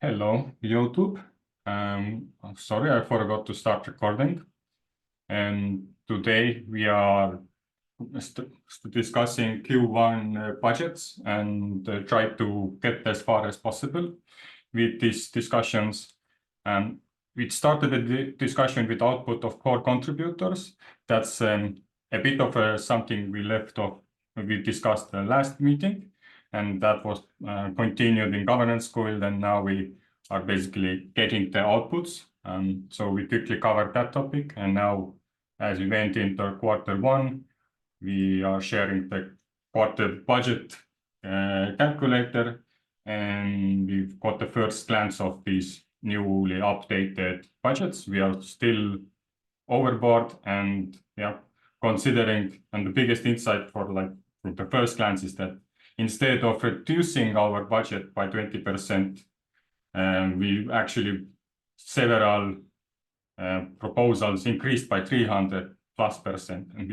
Hello, YouTube. I'm sorry, I forgot to start recording. And today we are discussing Q1 budgets and try to get as far as possible with these discussions. We started the discussion with output of core contributors. That's a bit of something we left off, we discussed the last meeting, and that was continued in governance guild, and now we are basically getting the outputs. So we quickly covered that topic, and now as we went into Q1, we are sharing the quarter budget calculator, and we've got the first glance of these newly updated budgets. We are still overboard, and considering, and the biggest insight from the first glance is that instead of reducing our budget by 20%, we actually several proposals increased by 300+%, and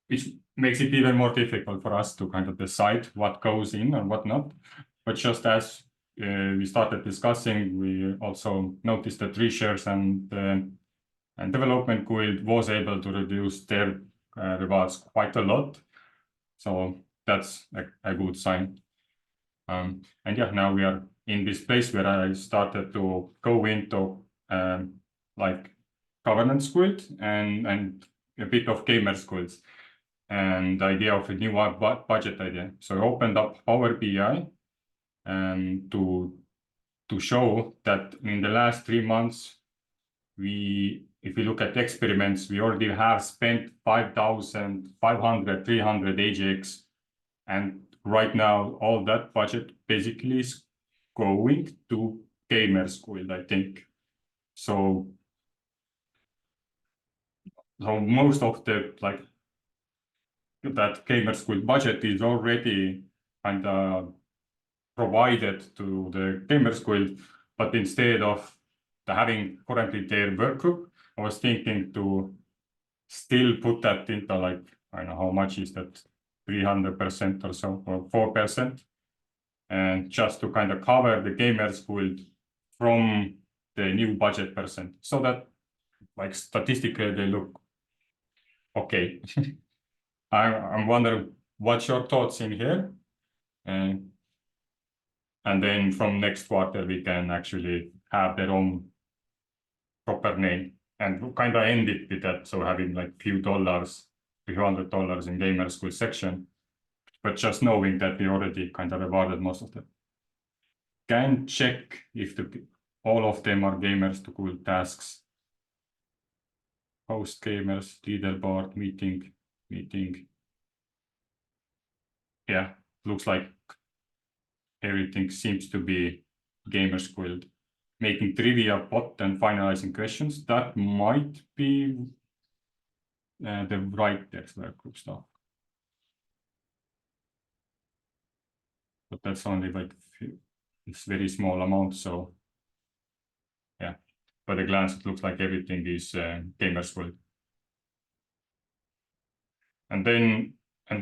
which makes it even more difficult for us to kind of decide what goes in and what not. But just as we started discussing, we also noticed that Treasury and Development Guild was able to reduce their rewards quite a lot. So that's a good sign. And now we are in this place where I started to go into like governance guild and a bit of gamers guilds, and the idea of a new budget idea. So I opened up Power BI to show that in the last 3 months, if we look at experiments, we already have spent 5,300 AGX, and right now all that budget basically is going to gamers guild, I think. So most of the that gamers guild budget is already kind of provided to the gamers guild, but instead of having currently their workgroup, I was thinking to still put that into I don't know how much is that, 300% or so, or 4%, and just to kind of cover the gamers guild from the new budget percent, so that statistically they look okay. I'm wondering what's your thoughts in here, and then from next quarter we can actually have their own proper name and kind of end it with that. So having few dollars, $300 in gamers guild section, but just knowing that we already kind of rewarded most of them. Can check if all of them are gamers to guild tasks. Host gamers, leaderboard, meeting. Yeah, looks like everything seems to be gamers guild. Making trivia bot and finalizing questions, that might be the writers workgroup stuff. But that's only it's very small amount, so yeah. By the glance, it looks like everything is gamers guild. And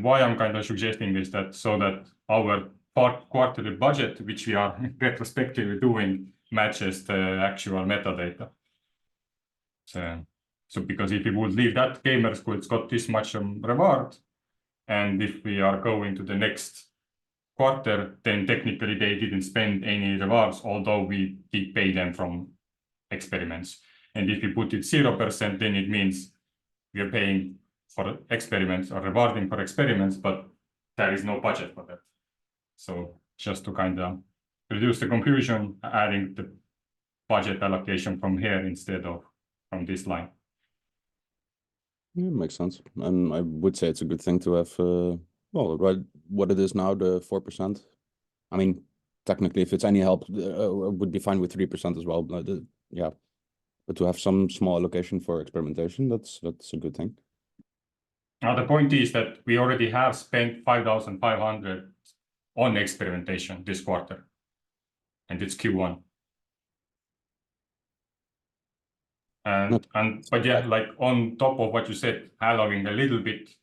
why I'm kind of suggesting is that so that our quarterly budget, which we are retrospectively doing, matches the actual metadata. So because if we would leave that gamers guild, it's got this much reward, and if we are going to the next quarter, then technically they didn't spend any rewards, although we did pay them from experiments. And if you put it 0%, then it means we are paying for experiments or rewarding for experiments, but there is no budget for that. So just to kind of reduce the confusion, adding the budget allocation from here instead of from this line. Yeah, makes sense. And I would say it's a good thing to have, right, what it is now, the 4%. I mean, technically, if it's any help, would be fine with 3% as well. But yeah, but to have some small allocation for experimentation, that's a good thing. Now the point is that we already have spent 5,500 on experimentation this quarter, and it's Q1. But yeah, on top of what you said, allowing a little bit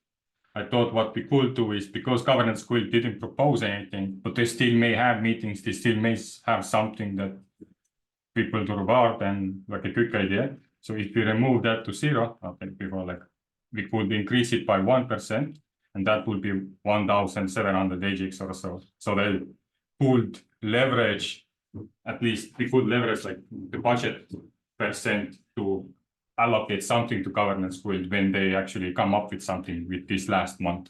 I thought what we could do is, because governance guild didn't propose anything, but they still may have meetings, they still may have something that people to reward and like a quick idea. So if we remove that to 0, okay, before like we could increase it by 1%, and that would be 1,700 AGX or so. So they could leverage, at least we could leverage like the budget percent to allocate something to governance guild when they actually come up with something with this last month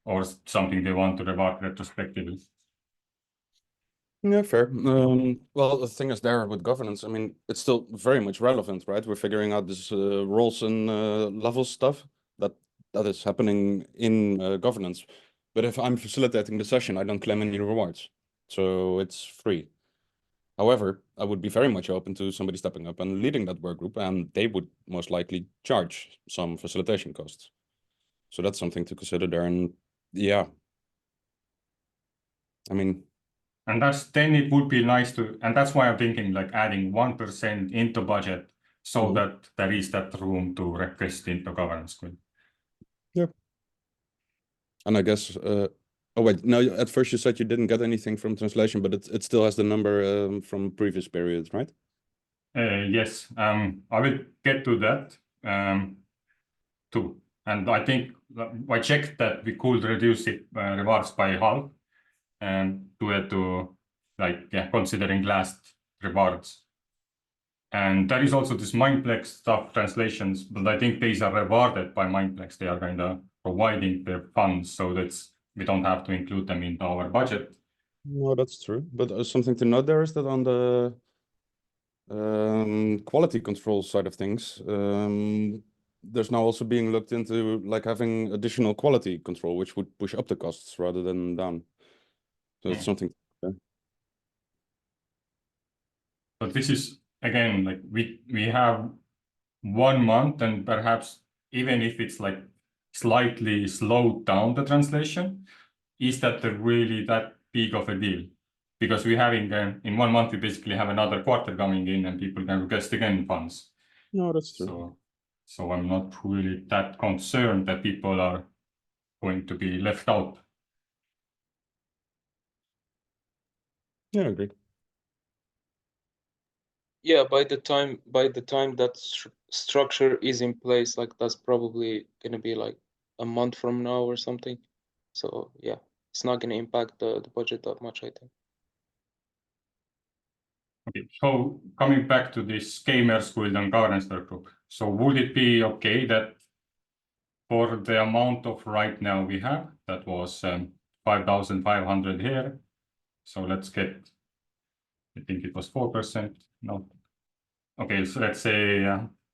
or something they want to reward retrospectively. Yeah, fair. Well, the thing is there with governance, I mean, it's still very much relevant, right? We're figuring out this roles and levels stuff that is happening in governance. But if I'm facilitating the session, I don't claim any rewards. So it's free. However, I would be very much open to somebody stepping up and leading that work group, and they would most likely charge some facilitation costs. So that's something to consider there. And yeah, I mean, and then it would be nice to, and that's why I'm thinking like adding 1% into budget so that there is that room to request into governance guild. Yeah. And I guess, oh wait, no, at first you said you didn't get anything from translation, but it still has the number from previous periods, right? Yes, I will get to that too. And I think I checked that we could reduce it rewards by half to like, yeah, considering last rewards. And there is also this Mindplex stuff translations, but I think these are rewarded by Mindplex. They are kind of providing the funds so that we don't have to include them in our budget. No, that's true. But something to note there is that on the quality control side of things, there's now also being looked into like having additional quality control, which would push up the costs rather than down. So it's something. But this is again like we have 1 month, and perhaps even if it's like slightly slowed down the translation, is that really that big of a deal? Because we're having in 1 month we basically have another quarter coming in, and people can request again funds. No, that's true. So I'm not really that concerned that people are going to be left out. Yeah, I agree. Yeah, by the time that structure is in place, like that's probably gonna be like a month from now or something. So yeah, it's not gonna impact the budget that much, I think. Okay, so coming back to this gamers guild and governance group, so would it be okay that for the amount of right now we have, that was 5,500 here. So let's get, I think it was 4%. No. Okay, so let's say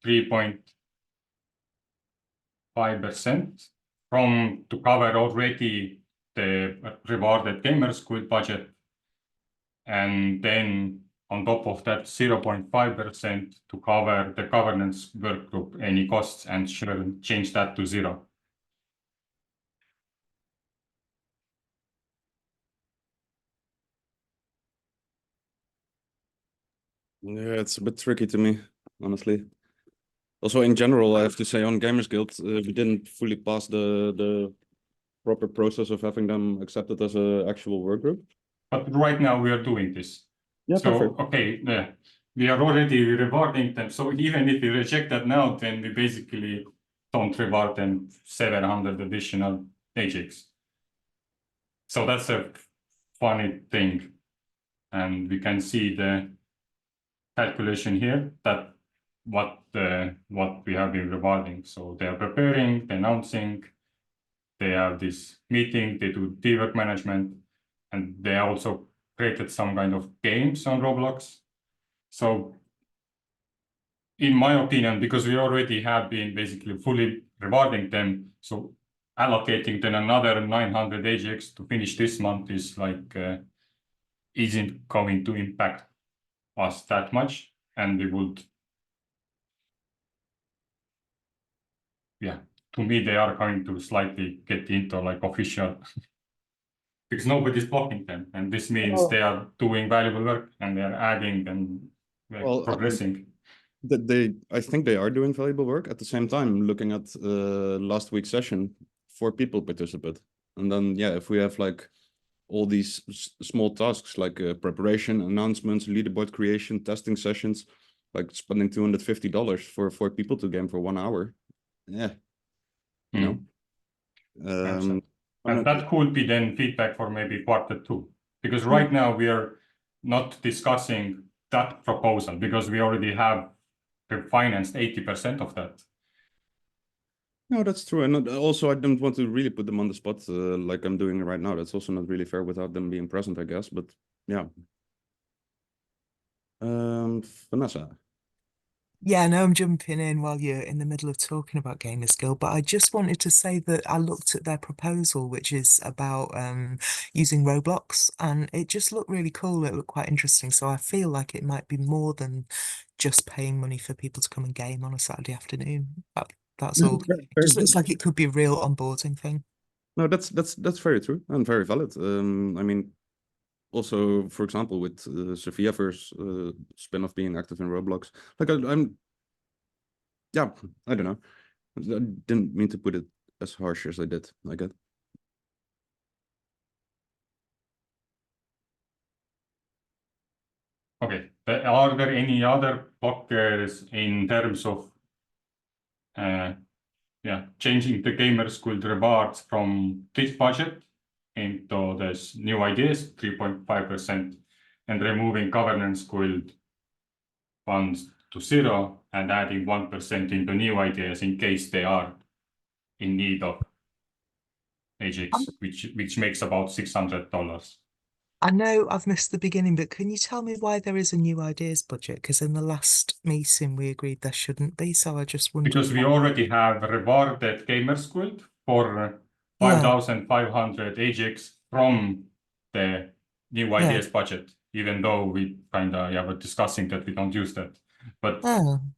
3.5% to cover already the rewarded gamers guild budget. And then on top of that, 0.5% to cover the governance work group, any costs, and should change that to 0. Yeah, it's a bit tricky to me, honestly. Also, in general, I have to say on Gamers Guild, we didn't fully pass the proper process of having them accepted as an actual work group. But right now we are doing this. Yeah, so perfect. okay, yeah, we are already rewarding them. So even if we reject that now, then we basically don't reward them 700 additional AGX. So that's a funny thing, and we can see the calculation here that what we have been rewarding. So they are preparing, announcing, they have this meeting, they do teamwork management, and they also created some kind of games on Roblox. So in my opinion, because we already have been basically fully rewarding them, so allocating then another 900 AGX to finish this month is like isn't going to impact us that much, and we would, yeah, to me they are going to slightly get into like official because nobody's blocking them, and this means they are doing valuable work and they are adding and progressing. I think they are doing valuable work. At the same time, looking at last week's session, 4 people participate. And then, yeah, if we have like all these small tasks like preparation, announcements, leaderboard creation, testing sessions, like spending $250 for 4 people to game for 1 hour. Yeah, you know. And that could be then feedback for maybe Q2, because right now we are not discussing that proposal because we already have financed 80% of that. No, that's true. And also, I don't want to really put them on the spot like I'm doing right now. That's also not really fair without them being present, I guess. But yeah. Vanessa. Yeah, no, I'm jumping in while you're in the middle of talking about Gamers Guild, but I just wanted to say that I looked at their proposal, which is about using Roblox, and it just looked really cool. It looked quite interesting. So I feel like it might be more than just paying money for people to come and game on a Saturday afternoon. That's all. It just looks like it could be a real onboarding thing. No, that's very true and very valid. I mean, also, for example, with Sophia's spin-off being active in Roblox, like yeah, I don't know. I didn't mean to put it as harsh as I did, I guess. Okay, are there any other blockers in terms of changing the Gamers Guild rewards from this budget into this new ideas, 3.5%, and removing Governance Guild funds to 0 and adding 1% into new ideas in case they are in need of AGX, which makes about $600. I know I've missed the beginning, but can you tell me why there is a new ideas budget? Because in the last meeting we agreed there shouldn't be, so I just wondered. Because we already have rewarded Gamers Guild for 5,500 AGX from the new ideas budget, even though we kind of were discussing that we don't use that. But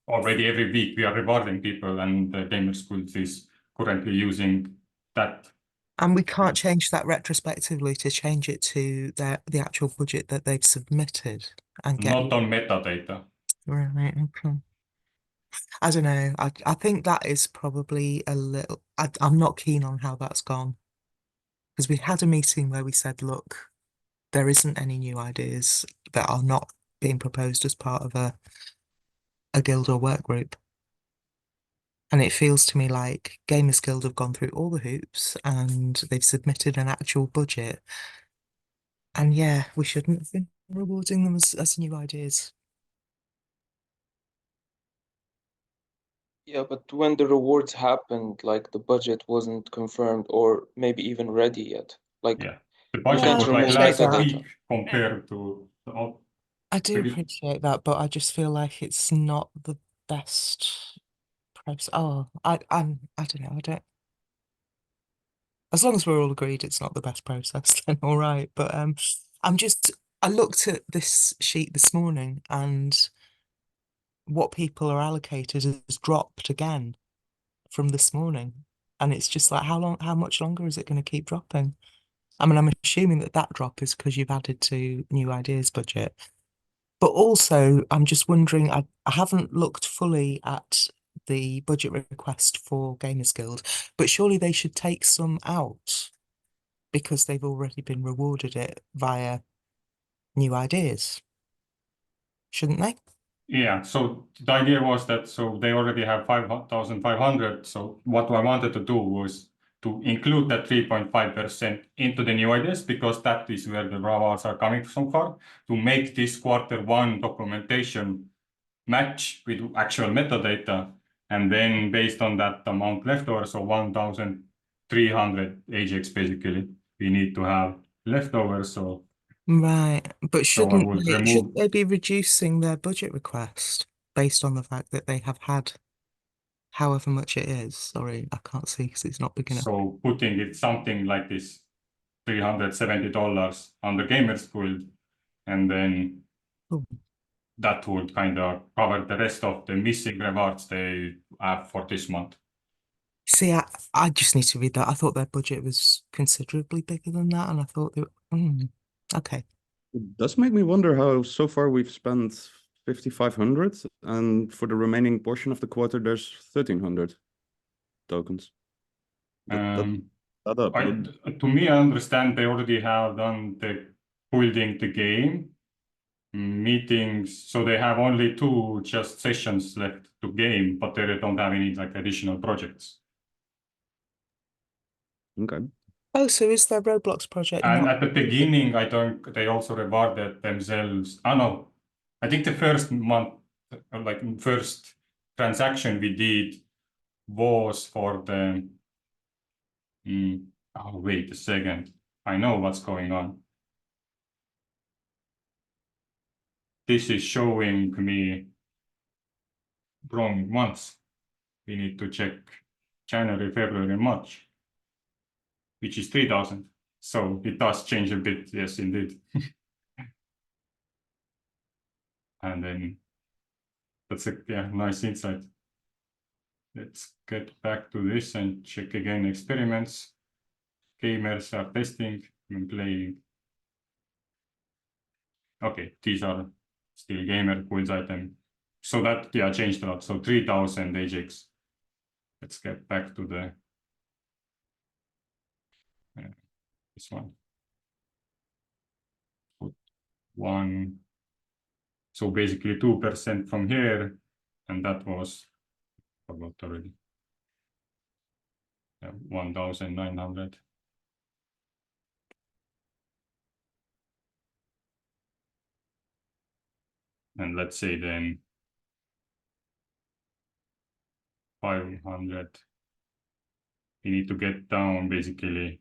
already every week we are rewarding people, and the Gamers Guild is currently using that. And we can't change that retrospectively to change it to the actual budget that they've submitted and get. Not on metadata. Right, okay. I don't know. I think that is probably a little. I'm not keen on how that's gone, because we had a meeting where we said, look, there isn't any new ideas that are not being proposed as part of a guild or work group. And it feels to me like Gamers Guild have gone through all the hoops and they've submitted an actual budget. And yeah, we shouldn't have been rewarding them as new ideas. Yeah, but when the rewards happened, like the budget wasn't confirmed or maybe even ready yet. Like, the budget was like last week compared to the I do appreciate that, but I just feel like it's not the best process. Oh, I don't know. I don't. As long as we're all agreed it's not the best process, then all right. But I looked at this sheet this morning, and what people are allocated has dropped again from this morning. And it's just like, how much longer is it going to keep dropping? I mean, I'm assuming that drop is because you've added to new ideas budget. But also, I'm just wondering, I haven't looked fully at the budget request for Gamers Guild, but surely they should take some out because they've already been rewarded it via new ideas, shouldn't they? Yeah, so the idea was that they already have 5,500. So what I wanted to do was to include that 3.5% into the new ideas, because that is where the rewards are coming so far, to make this Q1 documentation match with actual metadata. And then based on that amount left over, so 1,300 AGX basically, we need to have leftovers. So right, but shouldn't they be reducing their budget request based on the fact that they have had however much it is? Sorry, I can't see because it's not big enough. So putting it something like this, $370 on the Gamers Guild, and then that would kind of cover the rest of the missing rewards they have for this month. See, I just need to read that. I thought their budget was considerably bigger than that, and I thought they were, okay. It does make me wonder how so far we've spent 5,500, and for the remaining portion of the quarter, there's 1,300 tokens. To me, I understand they already have done the building the game meetings, so they have only 2 just sessions left to game, but they don't have any like additional projects. Okay. Oh, so is their Roblox project And not? at the beginning, I don't. They also rewarded themselves. Oh no, I think the first month, like first transaction we did, was for the. Oh wait a second, I know what's going on. This is showing me wrong months. We need to check January, February, March, which is 3,000. So it does change a bit, yes, indeed. And then that's a nice insight. Let's get back to this and check again experiments. Gamers are testing and playing. Okay, these are still gamer quiz item. So that, yeah, changed a lot. So 3,000 AJX. Let's get back to the this one. One. So basically 2% from here, and that was forgot already. 1,900. And let's say then 500. We need to get down basically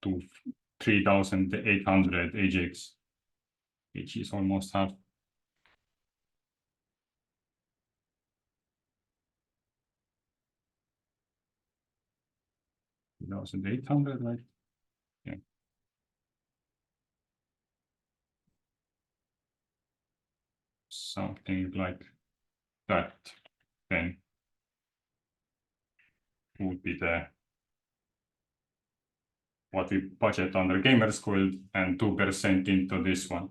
to 3,800 AJX, which is almost half. $3,800, right? Yeah. Something like that, then would be the what we budget under Gamers Guild and 2% into this one.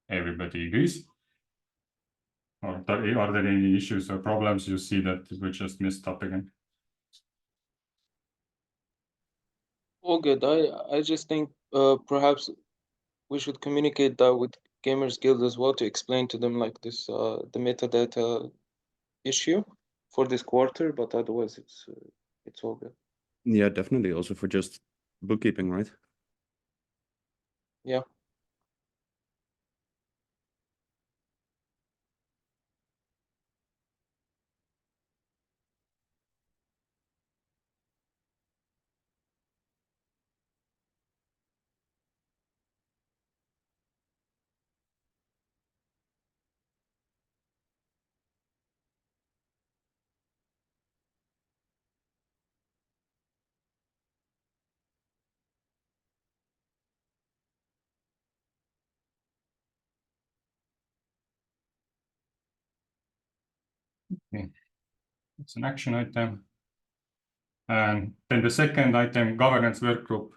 Everybody agrees? Or are there any issues or problems you see that we just messed up again? All good. I just think perhaps we should communicate that with Gamers Guild as well to explain to them like this the metadata issue for this quarter, but otherwise it's all good. Yeah, definitely. Also for just bookkeeping, right? Yeah. Okay. It's an action item. And then the second item, governance workgroup.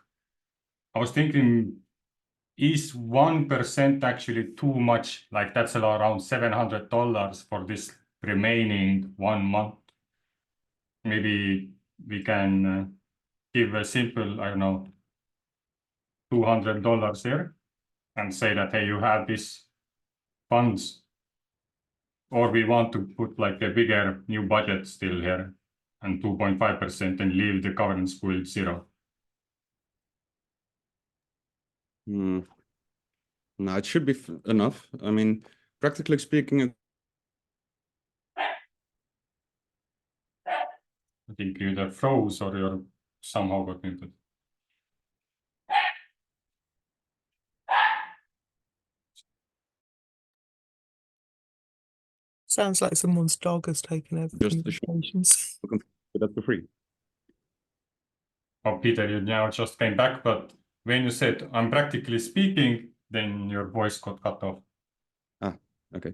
I was thinking, is 1% actually too much? Like that's around $700 for this remaining 1 month. Maybe we can give a simple, I don't know, $200 here and say that, hey, you have these funds, or we want to put like a bigger new budget still here and 2.5% and leave the governance guild 0. No, it should be enough. I mean, practically speaking, I think you either froze or you're somehow got muted. Sounds like someone's dog has taken over Just communications. that's for free. Oh, Peter, you now just came back, but when you said I'm practically speaking, then your voice got cut off. Okay.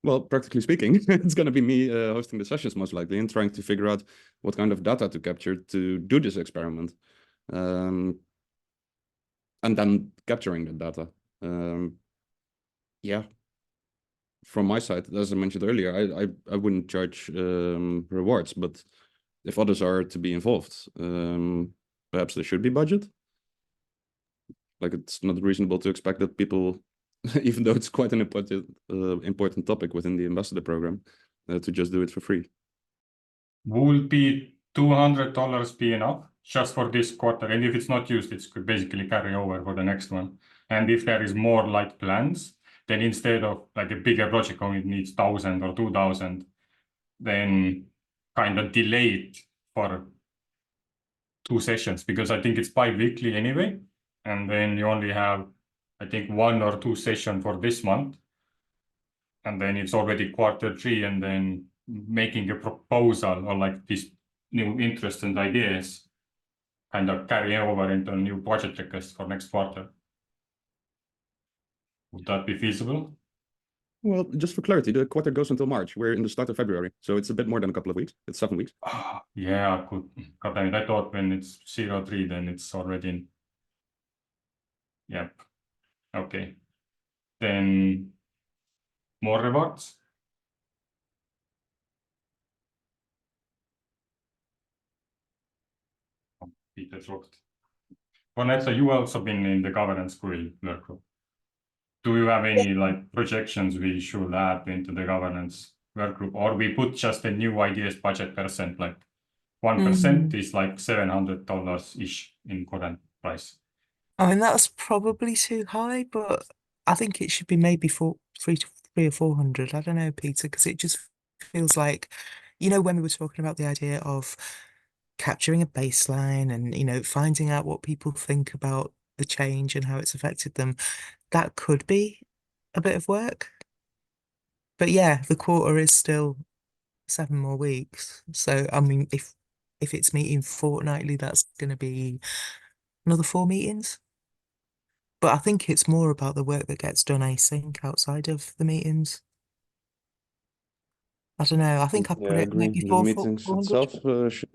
Well, practically speaking, it's going to be me hosting the sessions most likely and trying to figure out what kind of data to capture to do this experiment. And then capturing the data. Yeah. From my side, as I mentioned earlier, I wouldn't charge rewards, but if others are to be involved, perhaps there should be budget. Like, it's not reasonable to expect that people, even though it's quite an important topic within the ambassador program, to just do it for free. Will be $200 be enough just for this quarter? And if it's not used, it's could basically carry over for the next one. And if there is more like plans, then instead of like a bigger project only needs 1,000 or 2,000, then kind of delay it for 2 sessions, because I think it's bi-weekly anyway. And then you only have, I think, 1 or 2 sessions for this month. And then it's already Q3, and then making a proposal or like these new interests and ideas kind of carry over into a new budget request for next quarter. Would that be feasible? Well, just for clarity, the quarter goes until March. We're in the start of February, so it's a bit more than a couple of weeks. It's 7 weeks. Yeah, I could. God damn it, I thought when it's 03, then it's already in. Yep. Okay. Then more rewards. Peter looked. Vanessa, you also been in the governance guild workgroup. Do you have any like projections we should add into the governance workgroup, or we put just a new ideas budget percent, like 1% is like $700-ish in current price. I mean, that's probably too high, but I think it should be maybe 3 or 400. I don't know, Peter, because it just feels like, when we were talking about the idea of capturing a baseline and, finding out what people think about the change and how it's affected them, that could be a bit of work. But yeah, the quarter is still 7 more weeks. So, I mean, if it's meeting fortnightly, that's going to be another 4 meetings. But I think it's more about the work that gets done async outside of the meetings. I don't know. I think I put I it agree. maybe The meetings 400. itself should.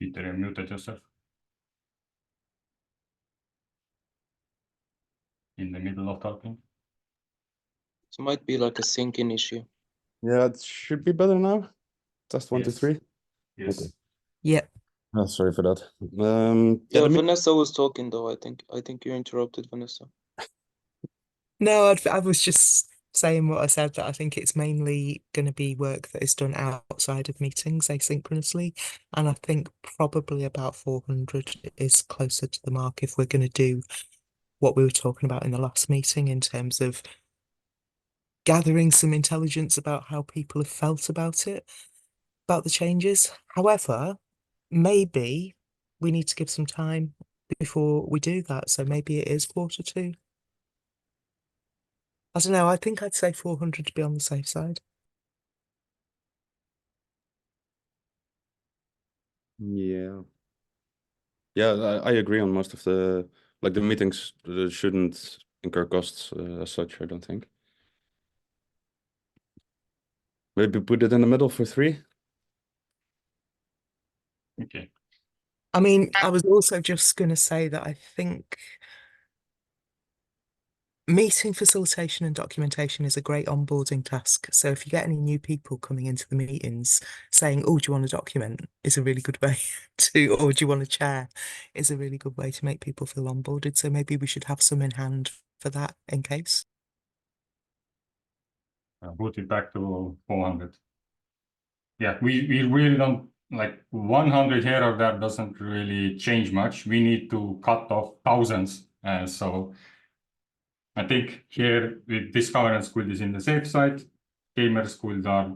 Peter, you muted yourself in the middle of talking. It might be like a syncing issue. Yeah, it should be better now. Test 1, 2, Yes. 3. Yes. Okay. Yeah. Oh, sorry for that. Yeah, the Vanessa was talking though. I think you interrupted Vanessa. No, I was just saying what I said, that I think it's mainly going to be work that is done outside of meetings asynchronously. And I think probably about 400 is closer to the mark if we're going to do what we were talking about in the last meeting in terms of gathering some intelligence about how people have felt about it, about the changes. However, maybe we need to give some time before we do that. So maybe it is Q2. I don't know. I think I'd say 400 to be on the safe side. Yeah. Yeah, I agree on most of the meetings shouldn't incur costs as such, I don't think. Maybe put it in the middle for 3. Okay. I mean, I was also just going to say that I think meeting facilitation and documentation is a great onboarding task. So if you get any new people coming into the meetings saying, "Oh, do you want to document?" is a really good way to, or "Do you want to chair?" is a really good way to make people feel onboarded. So maybe we should have some in hand for that in case. Put it back to 400. Yeah, we really don't like 100 here or there doesn't really change much. We need to cut off thousands. So I think here with this governance guild is in the safe side. Gamers guild are,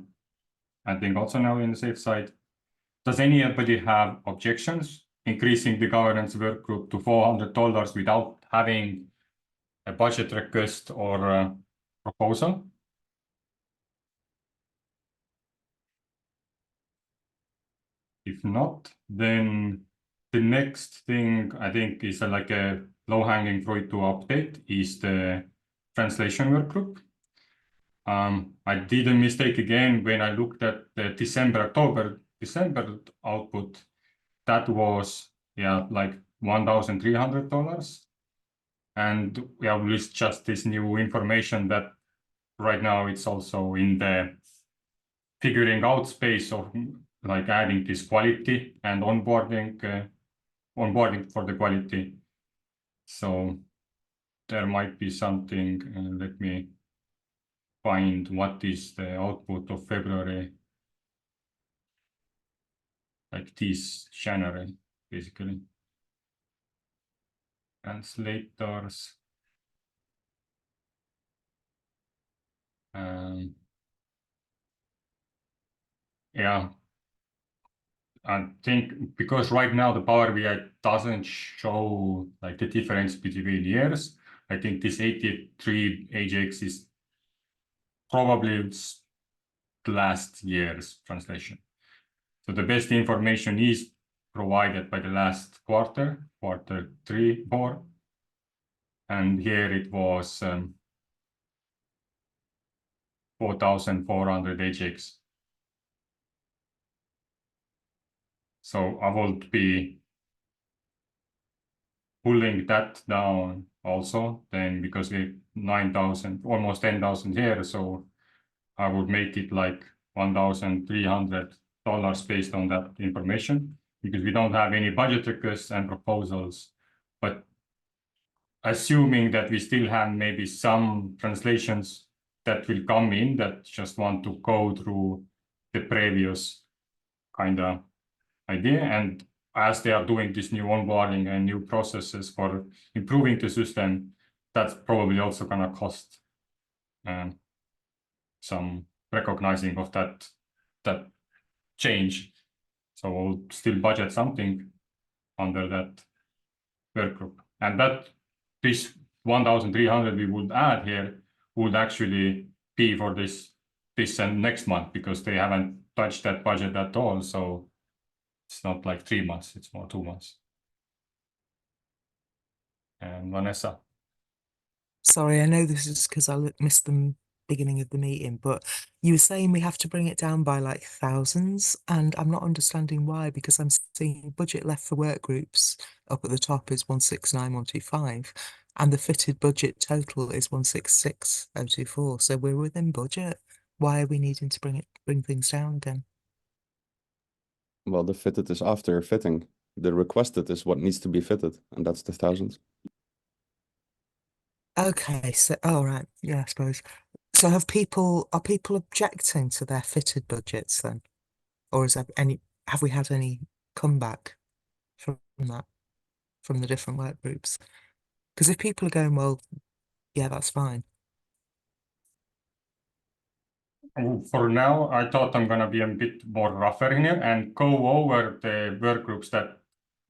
I think, also now in the safe side. Does anybody have objections increasing the governance work group to $400 without having a budget request or a proposal? If not, then the next thing I think is like a low-hanging fruit to update is the translation work group. I did a mistake again when I looked at the December output. that was like $1,300. And with just this new information that right now it's also in the figuring out space of like adding this quality and onboarding for the quality. So there might be something, let me find what is the output of February, like this January, basically. Translators. Yeah, I think because right now the Power BI doesn't show like the difference between years. I think this 83 AJX is probably last year's translation. So the best information is provided by the last quarter 3, 4. And here it was 4,400 AJX. So I would be pulling that down also then, because we 9,000, almost 10,000 here. So I would make it like $1,300 based on that information, because we don't have any budget requests and proposals. But assuming that we still have maybe some translations that will come in that just want to go through the previous kind of idea, and as they are doing this new onboarding and new processes for improving the system, that's probably also going to cost some recognizing of that change. So we'll still budget something under that work group, and that this 1,300 we would add here would actually be for this and next month, because they haven't touched that budget at all. So it's not like 3 months, it's more 2 months. And Vanessa. Sorry, I know this is because I missed the beginning of the meeting, but you were saying we have to bring it down by like thousands, and I'm not understanding why, because I'm seeing budget left for work groups up at the top is 169,125, and the fitted budget total is 166,024. So we're within budget. Why are we needing to bring things down again? Well, the fitted is after fitting. The requested is what needs to be fitted, and that's the thousands. Okay, so right, yeah, I suppose. So are people objecting to their fitted budgets then? Or is there have we had any comeback from that, from the different work groups? Because if people are going, well, yeah, that's fine. For now, I thought I'm going to be a bit more rougher in here and go over the work groups that,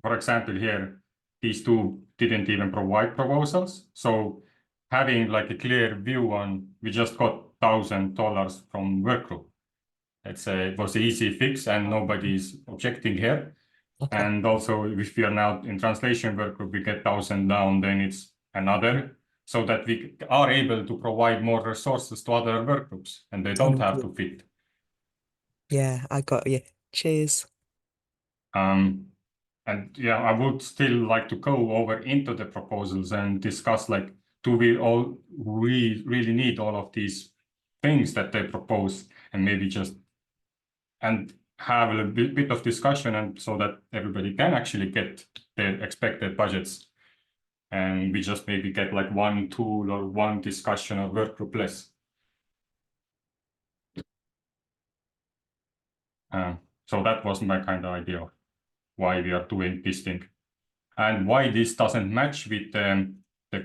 for example, here, these two didn't even provide proposals. So having like a clear view on, we just got $1,000 from work group. It was an easy fix and nobody's objecting here. Okay. And also, if we are now in translation work group, we get 1,000 down, then it's another, so that we are able to provide more resources to other work groups, and they don't have to fit. Yeah, I got you. Cheers. And yeah, I would still like to go over into the proposals and discuss, like, do we really need all of these things that they propose, and maybe just have a bit of discussion, and so that everybody can actually get their expected budgets, and we just maybe get like one tool or one discussion or work group less. So that was my kind of idea of why we are doing this thing, and why this doesn't match with the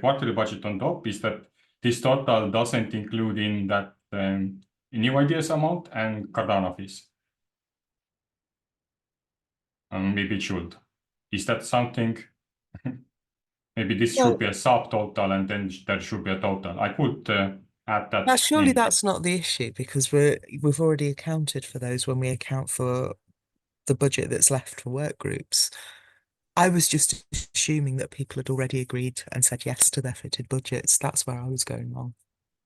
quarterly budget on top is that this total doesn't include in that new ideas amount and Cardano fees. Maybe it should. Is that something? Maybe this should be a subtotal, and then there should be a total. I could add that. Now, surely in. that's not the issue, because we've already accounted for those when we account for the budget that's left for work groups. I was just assuming that people had already agreed and said yes to their fitted budgets. That's where I was going wrong.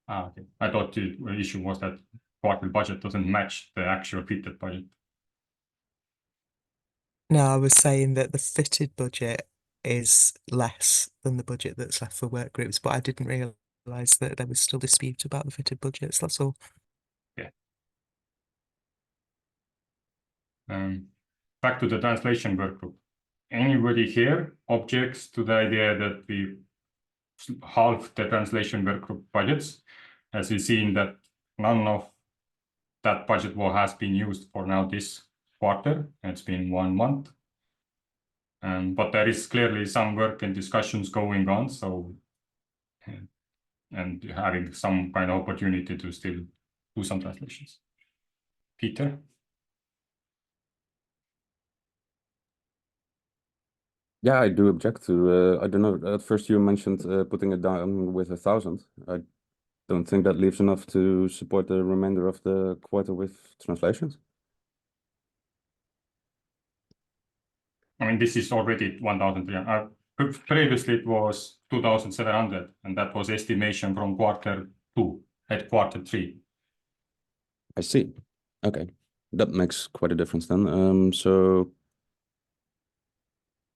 Okay. I thought the issue was that quarterly budget doesn't match the actual fitted budget. No, I was saying that the fitted budget is less than the budget that's left for work groups, but I didn't realise that there was still dispute about the fitted budgets. That's all. Back to the translation workgroup. Anybody here objects to the idea that we halve the translation workgroup budgets? As we've seen that none of that budget has been used for now this quarter. It's been 1 month. But there is clearly some work and discussions going on, so and having some kind of opportunity to still do some translations. Peter? Yeah, I do object to, I don't know, at first you mentioned putting it down with 1,000. I don't think that leaves enough to support the remainder of the quarter with translations. I mean, this is already 1,300. Previously, it was 2,700, and that was estimation from quarter 2 at quarter 3. I see. Okay, that makes quite a difference then.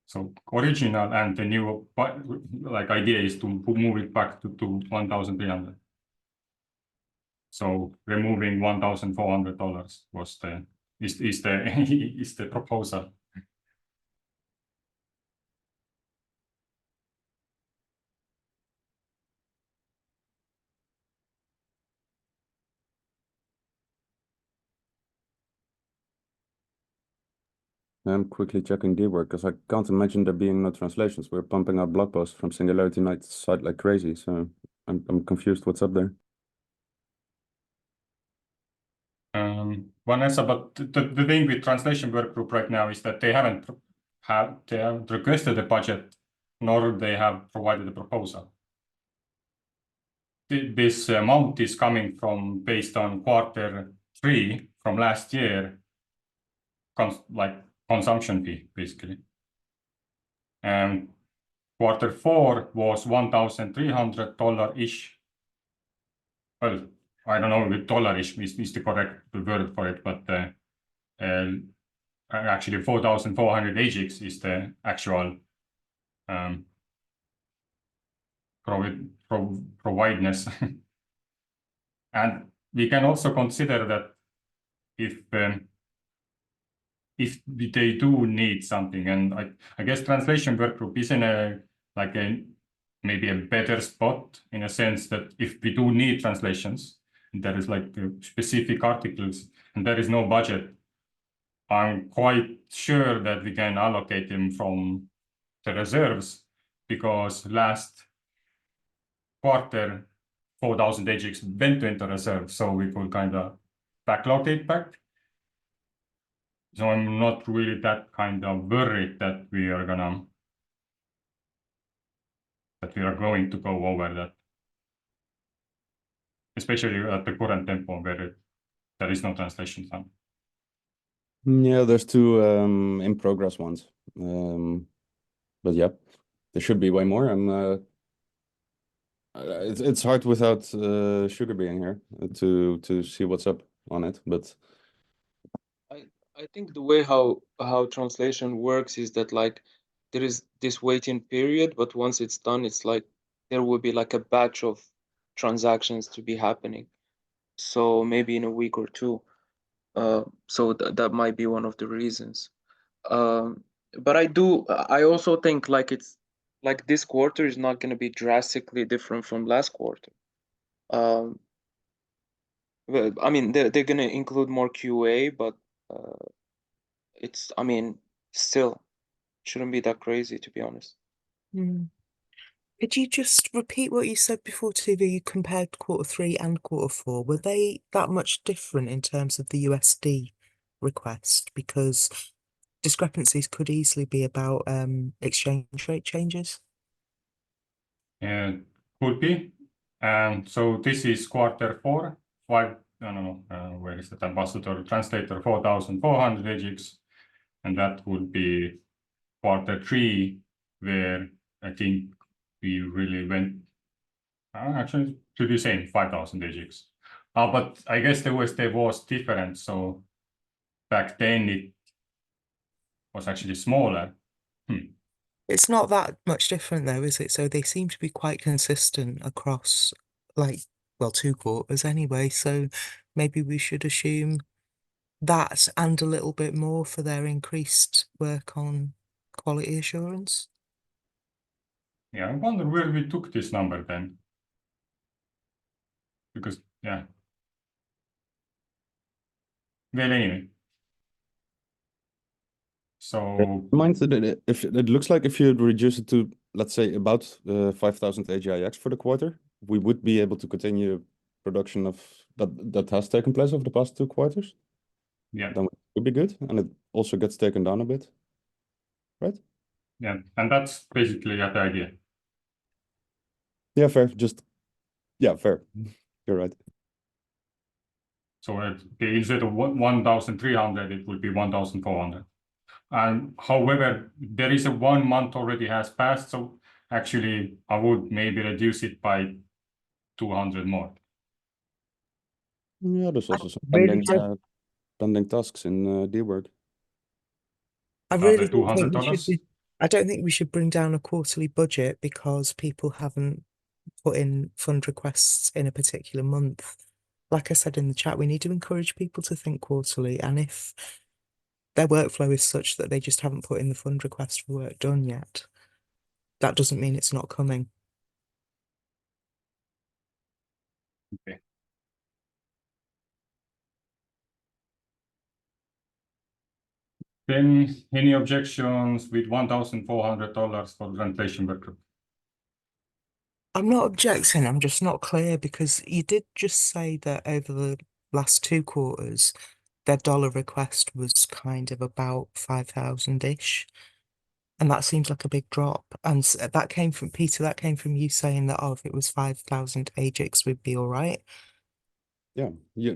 So original and the new like idea is to move it back to 1,300. So removing $1,400 was is the proposal. I'm quickly checking the work because I can't imagine there being no translations. We're pumping out blog posts from Singularity Night's site like crazy, so I'm confused what's up there. Vanessa, but the thing with translation workgroup right now is that they haven't requested a budget, nor they have provided a proposal. This amount is coming from based on quarter 3 from last year, like consumption fee, basically. And quarter 4 was $1,300-ish. Well, I don't know if dollar-ish is the correct word for it, but actually 4,400 AGX is the actual provideness. And we can also consider that if they do need something, and I guess translation workgroup is in maybe a better spot in a sense that if we do need translations, there is like specific articles and there is no budget, I'm quite sure that we can allocate them from the reserves, because last quarter 4,000 AGX went into reserve, so we could kind of backlog it back. So I'm not really that kind of worried that we are going to go over that, especially at the current tempo where there is no translation time. Yeah, there's 2 in progress ones. But yeah, there should be way more. It's hard without Sugar being here to see what's up on it, but I think the way how translation works is that like there is this waiting period, but once it's done, it's like there will be like a batch of transactions to be happening. So maybe in a week or 2. So that might be one of the reasons. But I also think like it's like this quarter is not going to be drastically different from last quarter. Well, I mean, they're going to include more QA, but it's, I mean, still shouldn't be that crazy, to be honest. Could you just repeat what you said before, Tevo? You compared quarter 3 and quarter 4. Were they that much different in terms of the USD request? Because discrepancies could easily be about exchange rate changes. Could be. So this is quarter 4, where is the ambassador translator 4,400 AGX, and that would be quarter 3, where I think we really went actually to the same 5,000 AGX. But I guess the USD was different. So back then was actually smaller. It's not that much different though, is it? So they seem to be quite consistent across like, well, 2 quarters anyway. So maybe we should assume that and a little bit more for their increased work on quality assurance. Yeah, I wonder where we took this number then. Because, yeah. Well, anyway. So, Mind that if it looks like if you reduce it to, let's say, about 5,000 AGIX for the quarter, we would be able to continue production of that has taken place over the past 2 quarters. yeah, Then it would be good, and it also gets taken down a bit, right? yeah, and that's basically the idea. Yeah, fair. Yeah, fair. You're right. So instead of 1,300, it will be 1,400. And however, there is a 1 month already has passed, so actually I would maybe reduce it by 200 more. Yeah, there's also some really pending tasks in D-Work. I Are really the don't think we should $200? be, I don't think we should bring down a quarterly budget because people haven't put in fund requests in a particular month. Like I said in the chat, we need to encourage people to think quarterly, and if their workflow is such that they just haven't put in the fund request for work done yet, that doesn't mean it's not coming. Okay. Then any objections with $1,400 for translation workgroup? I'm not objecting, I'm just not clear because you did just say that over the last 2 quarters, their dollar request was kind of about 5,000-ish. And that seems like a big drop. And that came from Peter, that came from you saying that, oh, if it was 5,000 AGIX, we'd be all right. Yeah,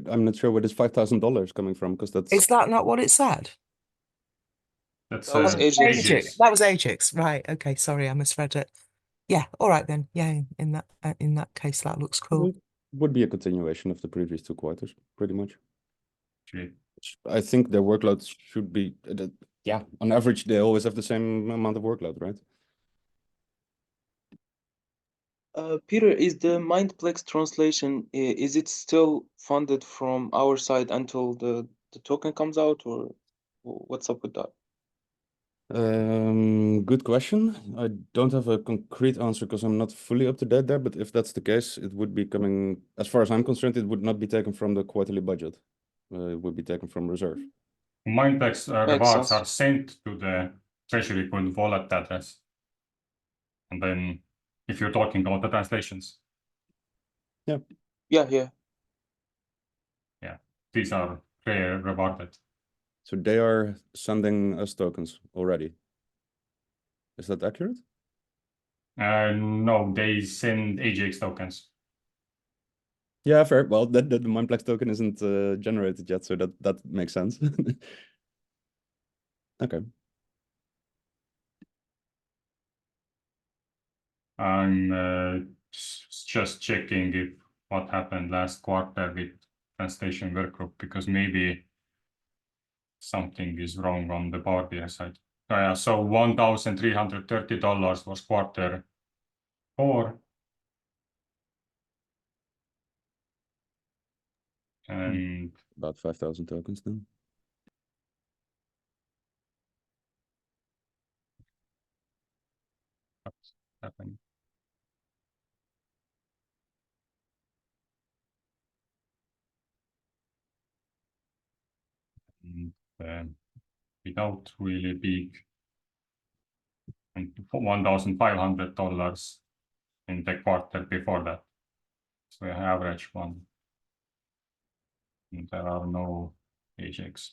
I'm not sure where this $5,000 coming from, because that's Is that not what it said? That's That was AGIX. AGIX. That was AGIX, right? Okay, sorry, I misread it. Yeah, all right then. Yeah, in that case, that looks cool. would be a continuation of the previous 2 quarters, pretty much. Okay. I think their workload should be, yeah, on average, they always have the same amount of workload, right? Peter, is the Mindplex translation, is it still funded from our side until the token comes out, or what's up with that? Good question. I don't have a concrete answer because I'm not fully up to date there, but if that's the case, it would be coming, as far as I'm concerned, it would not be taken from the quarterly budget. It would be taken from reserve. Mindplex Makes rewards sense. are sent to the Treasury Guild wallet address. And then if you're talking about the translations, Yeah. these are rewarded. So they are sending us tokens already. Is that accurate? No, they send AGX tokens. Yeah, fair. Well, the Mindplex token isn't generated yet, so that makes sense. Okay. I'm just checking if what happened last quarter with translation workgroup, because maybe something is wrong on the Power BI side. So $1,330 was quarter 4. And About 5,000 tokens then. what's happening? And without really big, and $1,500 in the quarter before that. So we average one. And there are no AGX.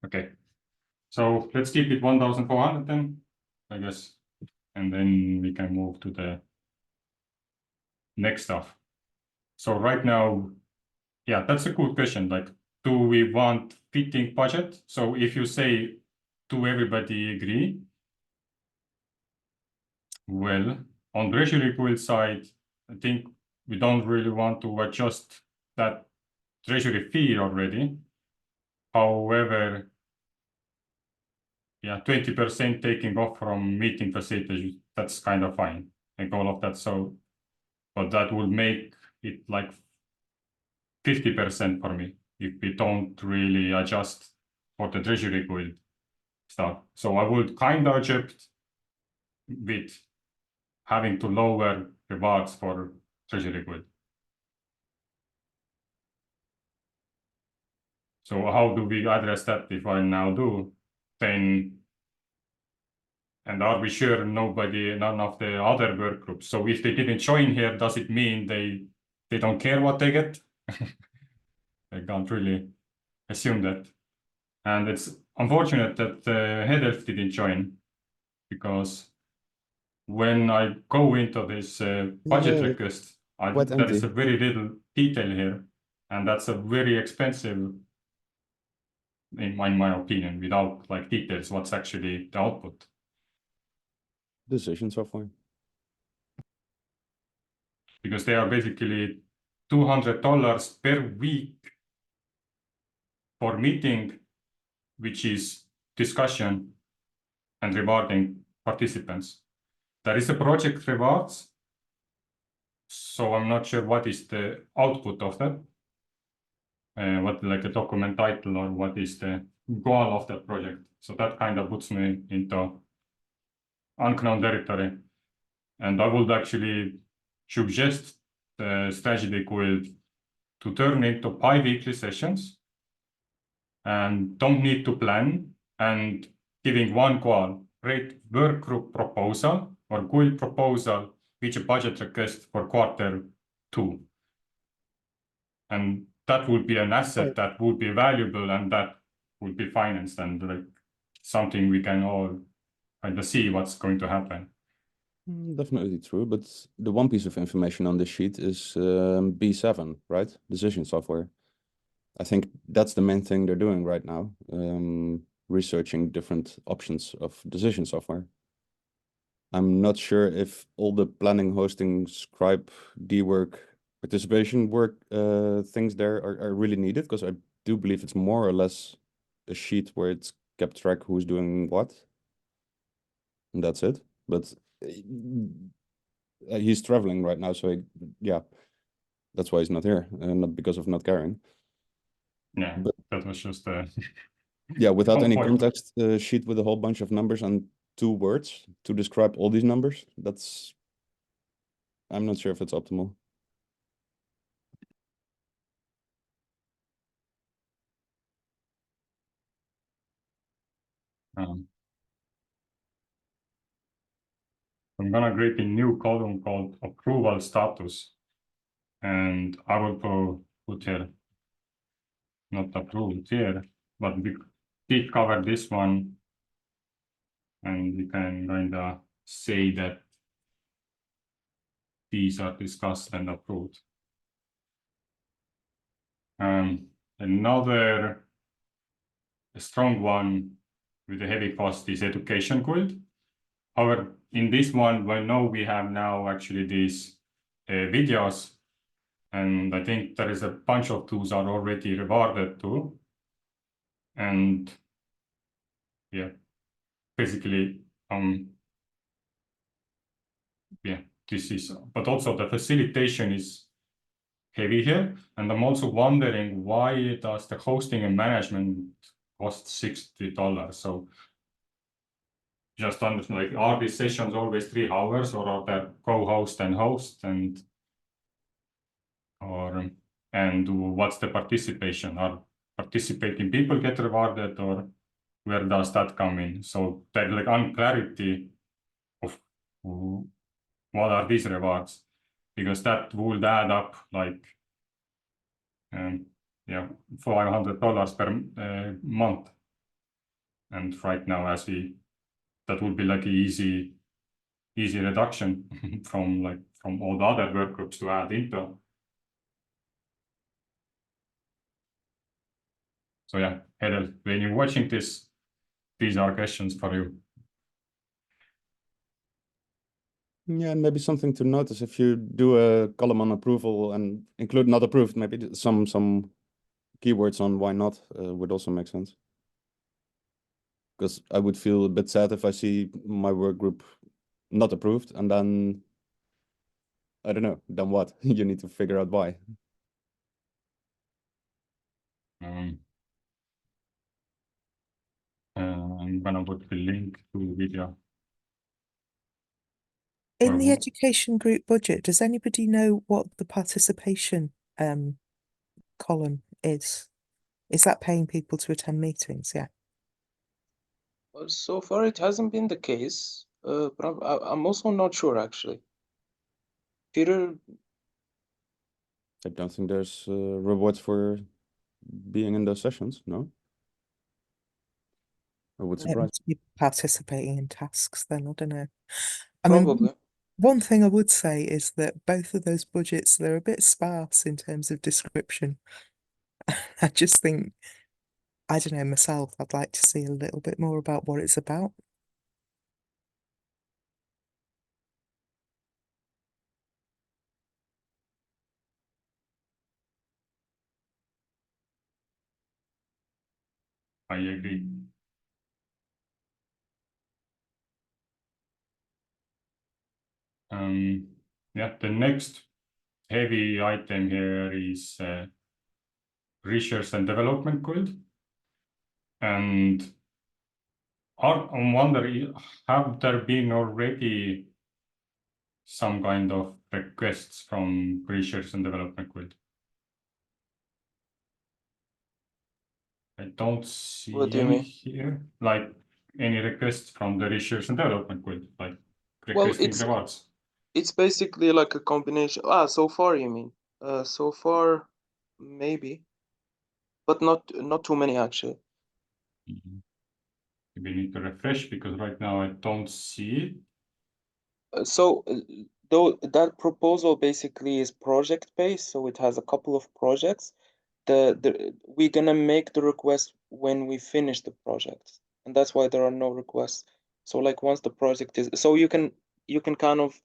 Okay. So let's keep it 1,400 then, I guess. And then we can move to the next stuff. So right now, yeah, that's a good question. Like, do we want fitting budget? So if you say, do everybody agree? Well, on the Treasury Guild side, I think we don't really want to adjust that Treasury fee already. However, yeah, 20% taking off from meeting facilities, that's kind of fine, like all of that. So, but that would make it like 50% for me if we don't really adjust for the Treasury Guild stuff. So I would kind of accept with having to lower rewards for Treasury Guild. So how do we address that if I now do? Then, and are we sure none of the other work groups? So if they didn't join here, does it mean they don't care what they get? I can't really assume that. And it's unfortunate that Head Elf didn't join, because when I go into this budget Yeah, request, quite there is empty. a very little detail here, and that's a very expensive, in my opinion, without like details, what's actually the output. Decision software. Because they are basically $200 per week for meeting, which is discussion and rewarding participants. There is a project rewards, so I'm not sure what is the output of that. What like a document title, or what is the goal of that project. So that kind of puts me into unknown territory. And I would actually suggest the strategy guild to turn into bi-weekly sessions and don't need to plan, and giving one goal, create work group proposal or guild proposal, which a budget request for Q2. And that would be an asset that would be valuable, and that would be financed, and like something we can all kind of see what's going to happen. Definitely true, but the one piece of information on this sheet is B7, right? Decision software. I think that's the main thing they're doing right now, researching different options of decision software. I'm not sure if all the planning, hosting, scribe, D-work, participation work things there are really needed, because I do believe it's more or less a sheet where it's kept track who's doing what. And that's it. But he's traveling right now, so yeah, that's why he's not here, and not because of not caring. Yeah, but that was just yeah, without any point. context, sheet with a whole bunch of numbers and 2 words to describe all these numbers. I'm not sure if it's optimal. I'm gonna create a new column called approval status, and I will put here, not approved here, but we did cover this one, and we can kind of say that these are discussed and approved. Another strong one with a heavy cost is education guild. However, in this one, I know we have now actually these videos, and I think there is a bunch of tools are already rewarded too. And yeah, basically, yeah, this is, but also the facilitation is heavy here. And I'm also wondering, why does the hosting and management cost $60? So just understand, like, are these sessions always 3 hours, or are there co-host and host, and what's the participation? Are participating people get rewarded, or where does that come in? So there's like unclarity of what are these rewards, because that would add up like yeah, $500 per month. And right now, that would be like an easy reduction from all the other work groups to add into. So yeah, Hedel, when you're watching this, these are questions for you. Yeah, and maybe something to notice, if you do a column on approval and include not approved, maybe some keywords on why not would also make sense. Because I would feel a bit sad if I see my work group not approved, and then I don't know, then what? You need to figure out why. I'm gonna put the link to video. In the Or- education group budget, does anybody know what the participation column is? Is that paying people to attend meetings? Yeah. So far, it hasn't been the case, but I'm also not sure actually. Peter, I don't think there's rewards for being in those sessions, no? I would It surprise. must be participating in tasks then, I don't know. I mean, probably. one thing I would say is that both of those budgets, they're a bit sparse in terms of description. I just think, I don't know, myself, I'd like to see a little bit more about what it's about. I agree. Yeah, the next heavy item here is Research and Development Guild. And I'm wondering, have there been already some kind of requests from Research and Development Guild? I don't see What do you any mean? here, like any requests from the Research and Development Guild, like Well, requesting rewards. it's basically like a combination. So far you mean? So far, maybe, but not too many actually. We need to refresh because right now I don't see it. Though that proposal basically is project based, so it has a couple of projects. We're gonna make the request when we finish the project, and that's why there are no requests. So like once the project is, so you can kind of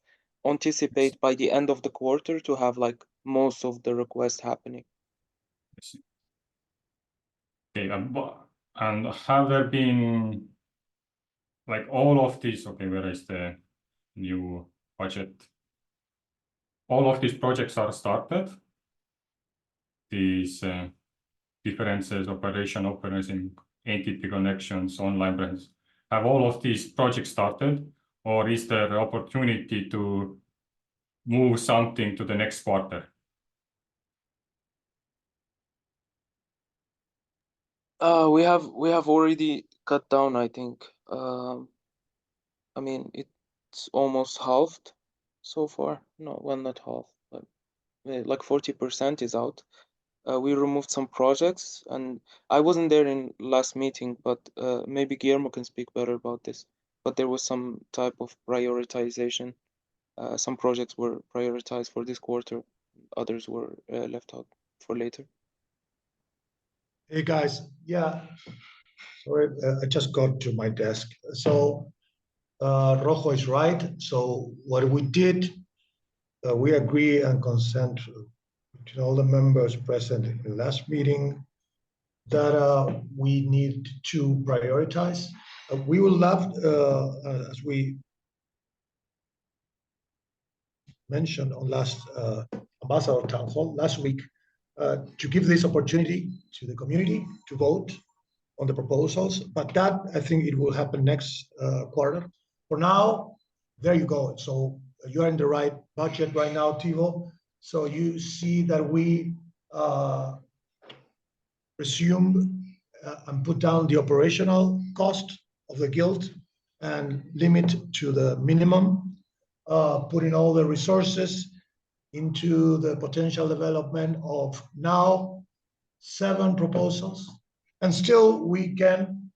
anticipate by the end of the quarter to have like most of the requests happening. Okay, and have there been like all of these? Okay, where is the new budget? All of these projects are started. These differences, operation, operating, entity connections, online presence. Have all of these projects started, or is there opportunity to move something to the next quarter? We have already cut down, I think. I mean, it's almost halved so far. No, well, not half, but like 40% is out. We removed some projects, and I wasn't there in last meeting, but maybe Guillermo can speak better about this. But there was some type of prioritization. Some projects were prioritized for this quarter, others were left out for later. Hey guys, yeah, sorry, I just got to my desk. So Rojo is right. So what we did, we agree and consent between all the members present in the last meeting that we need to prioritize. We would love, as we mentioned on last Ambassador Town Hall last week, to give this opportunity to the community to vote on the proposals, but that I think it will happen next quarter. For now, there you go. So you are in the right budget right now, Tevo. So you see that we resume and put down the operational cost of the guild and limit to the minimum, putting all the resources into the potential development of now 7 proposals. And still we can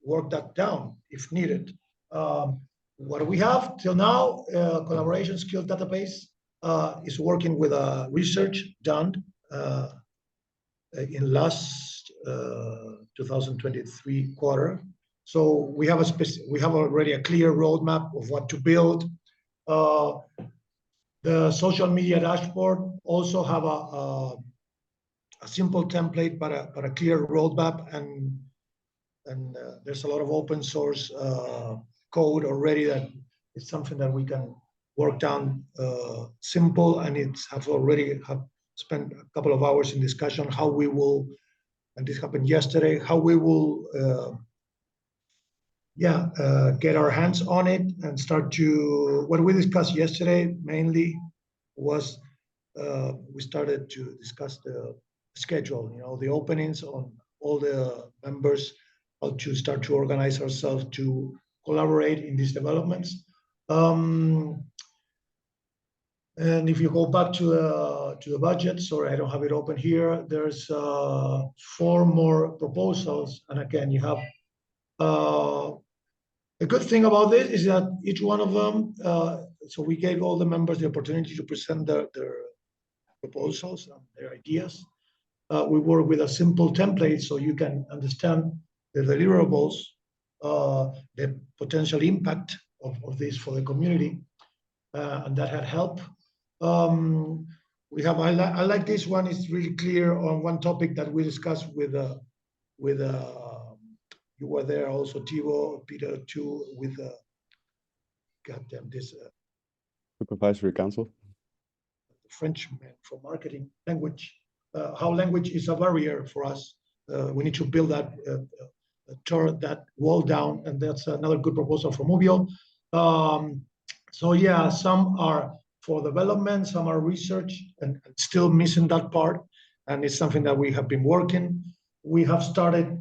work that down if needed. What we have till now, collaboration skill database is working with research done in last 2023 quarter. So we have already a clear roadmap of what to build. The social media dashboard also have a simple template, but a clear roadmap, and there's a lot of open source code already that is something that we can work down simple, and it's have already spent a couple of hours in discussion how we will, and this happened yesterday, how we will get our hands on it and start to, what we discussed yesterday mainly was we started to discuss the schedule, the openings on all the members, how to start to organize ourselves to collaborate in these developments. And if you go back to the budget, sorry, I don't have it open here. There's 4 more proposals, and again, you have the good thing about this is that each one of them. So we gave all the members the opportunity to present their proposals and their ideas. We work with a simple template so you can understand the deliverables, the potential impact of this for the community, and that had helped. I like this one. It's really clear on one topic that we discussed with you were there also, Tevo, Peter too, with goddamn this Supervisory Council. Frenchman for marketing language. How language is a barrier for us. We need to build that, tear that wall down, and that's another good proposal from Mubio. So yeah, some are for development, some are research, and still missing that part. And it's something that we have been working. We have started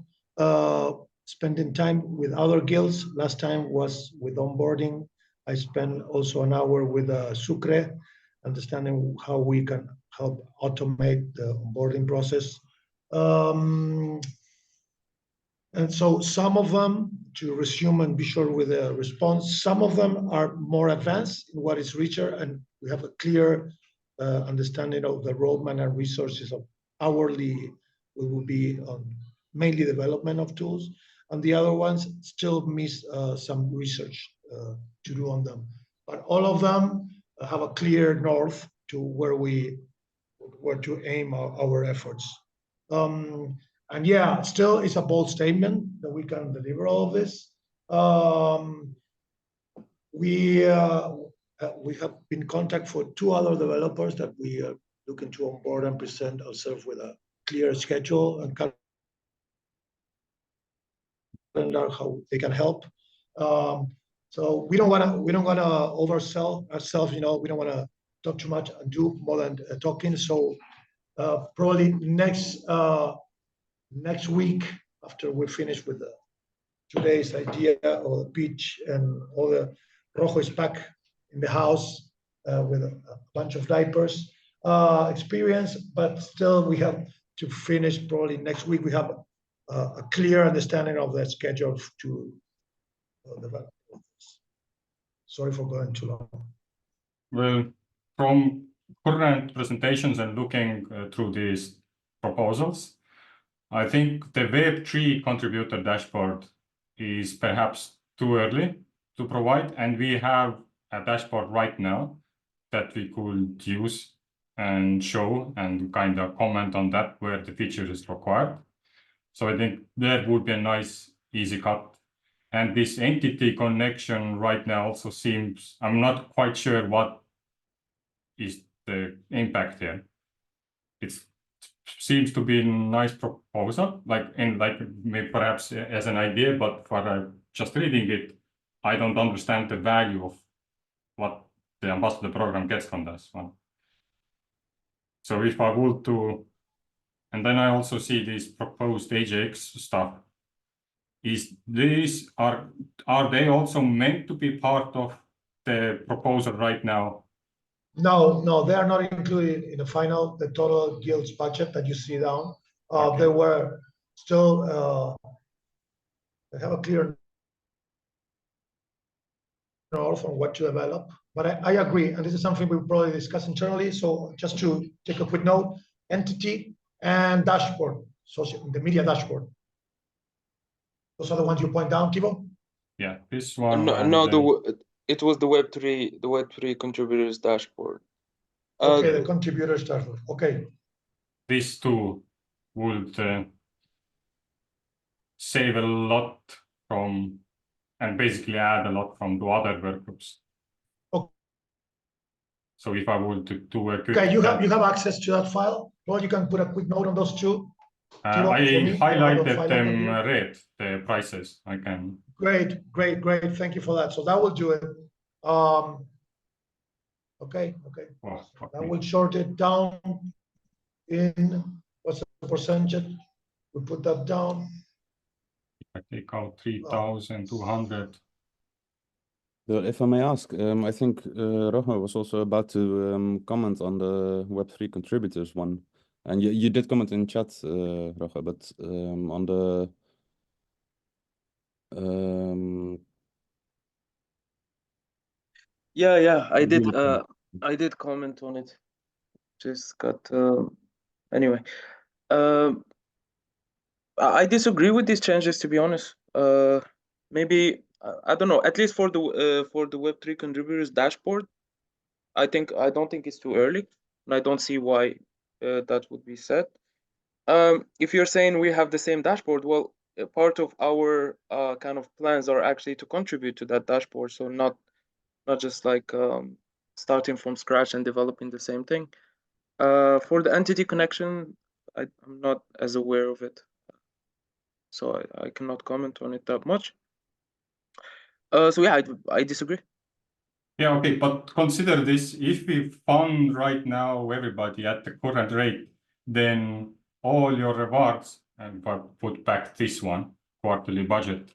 spending time with other guilds. Last time was with onboarding. I spent also an hour with Sucre, understanding how we can help automate the onboarding process. And so some of them, to resume and be sure with the response, some of them are more advanced in what is richer, and we have a clear understanding of the roadmap and resources of hourly. We will be on mainly development of tools, and the other ones still miss some research to do on them. But all of them have a clear north to where to aim our efforts. And yeah, still it's a bold statement that we can deliver all of this. We have been in contact for 2 other developers that we are looking to onboard and present ourselves with a clear schedule and calendar how they can help. So we don't want to oversell ourselves. We don't want to talk too much and do more than talking. So probably next week, after we finish with today's idea or the pitch and all the Rojo is back in the house with a bunch of diapers experience, but still we have to finish probably next week. We have a clear understanding of the schedule to develop. Sorry for going too long. Well, from current presentations and looking through these proposals, I think the Web3 contributor dashboard is perhaps too early to provide, and we have a dashboard right now that we could use and show and kind of comment on that where the feature is required. So I think that would be a nice, easy cut. And this entity connection right now also seems, I'm not quite sure what is the impact here. It seems to be a nice proposal, maybe perhaps as an idea, but for just reading it, I don't understand the value of what the ambassador program gets from this one. So if I would to, and then I also see this proposed AJX stuff. Are they also meant to be part of the proposal right now? No, they are not included in the total guild's budget that you see down. Okay. They were still, they have a clear north on what to develop. But I agree, and this is something we'll probably discuss internally. So just to take a quick note, entity and dashboard, so the media dashboard. Those are the ones you point down, Tevo? Yeah, this one. No, it was the Web3 contributors dashboard. Okay, the contributors dashboard. Okay, These two would save a lot from, and basically add a lot from the other workgroups. Okay. So if I would do a quick. okay, you have access to that file. Well, you can put a quick note on those two. Tevo, I for me, I have a highlighted file them open here. red, the prices. I can. Great. Thank you for that. So that will do it. Okay. Oh, fuck That me. will short it down in what's the percentage? We put that down. I take out 3,200. But if I may ask, I think Rojo was also about to comment on the Web3 contributors one. And you did comment in chat, Rojo, but on the Yeah, I did. Really? I did comment on it. Just got. Anyway, I disagree with these changes, to be honest. Maybe I don't know. At least for the Web3 contributors dashboard, I don't think it's too early, and I don't see why that would be said. If you're saying we have the same dashboard, well, part of our kind of plans are actually to contribute to that dashboard, so not just like starting from scratch and developing the same thing. For the entity connection, I'm not as aware of it, so I cannot comment on it that much. So yeah, I disagree. Yeah, okay, but consider this, if we fund right now everybody at the current rate, then all your rewards, and if I put back this one, quarterly budget,